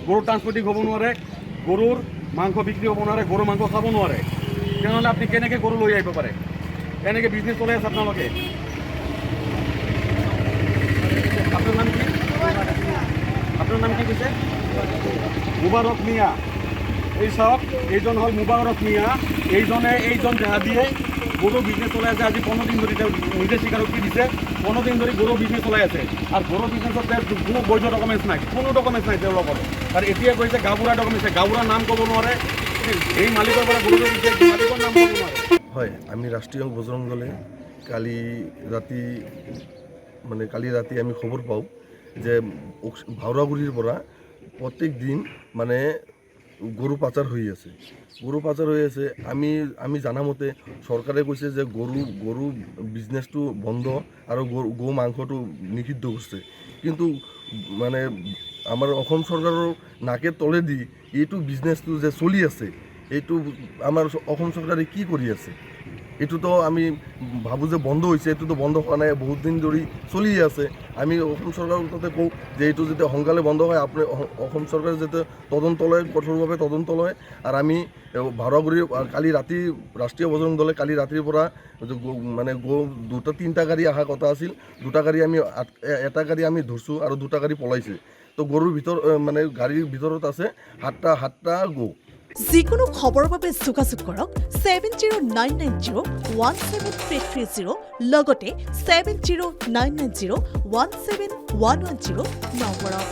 গৰুৰ ট্ৰান্সপৰ্টিং হ'ব নোৱাৰে, গৰুৰ মাংস বিক্ৰী হ'ব নোৱাৰে, গৰুৰ মাংস খাব নোৱাৰে। তেনেহ'লে আপুনি কেনেকৈ গৰু লৈ আহিব পাৰে? এনেকৈ বিজনেছ চলাই আছে আপোনালোকে। আপোনাৰ নাম কি? আপোনাৰ নাম কি কৈছে? মুবাৰক মিয়া। এই চাওক, এইজন হ'ল মুবাৰক মিয়া। এইজন জেহাদীয়ে গৰু বিজনেছ চলাই আছে। আজি 15 দিন ধৰি তেওঁ নিজে স্বীকাৰোক্তি দিছে, 15 দিন ধৰি গৰু বিজনেছ চলাই আছে। আৰু গৰু বিজনেছত কোনো বৈধ ডকুমেণ্টছ নাই, কোনো ডকুমেণ্টছ নাই তেওঁলোকৰ। আৰু এতিয়া কৈছে গাঁওবুঢ়া ডকুমেণ্টছ, গাঁওবুঢ়াৰ নাম ক'ব নোৱাৰে, এই মালিকৰ পৰা গৰু দিছে, মালিকৰ নাম ক'ব নোৱাৰে। হয়, আমি ৰাষ্ট্ৰীয় বজৰং দলে কালি ৰাতি আমি খবৰ পাওঁ যে ভাওৰাগুৰিৰ পৰা প্ৰত্যেক দিন মানে গৰু পাচাৰ হৈ আছে। আমি জানামতে চৰকাৰে কৈছে যে গৰু বিজনেছটো বন্ধ আৰু গৰু মাংসটো নিষিদ্ধ কৰিছে। কিন্তু মানে আমাৰ অসম চৰকাৰৰ নাকে তলেদি এইটো বিজনেছটো যে চলি আছে, এইটো আমাৰ অসম চৰকাৰে কি কৰি আছে? এইটোতো আমি ভাবোঁ যে বন্ধ হৈছে, এইটোতো বন্ধ হোৱা নাই, বহুত দিন ধৰি চলিয়ে আছে। আমি অসম চৰকাৰৰ তাতে কওঁ যে এইটো যাতে সোনকালে বন্ধ হয়, আপুনি অসম চৰকাৰে যাতে তদন্ত লয়, কঠোৰভাৱে তদন্ত লয়। আৰু আমি ভাওৰাগুৰিৰ কালি ৰাতি ৰাষ্ট্ৰীয় বজৰং দলে কালি ৰাতিৰ পৰা মানে দুটা তিনিটা গাড়ী অহা কথা আছিল, এটা গাড়ী আমি ধৰছোঁ আৰু দুটা গাড়ী পলাইছে। তো গৰুৰ ভিতৰত মানে গাড়ীৰ ভিতৰত আছে সাতটা গৰু। যিকোনো খবৰৰ বাবে যোগাযোগ কৰক 7099017330 লগতে 7099017110 নম্বৰত।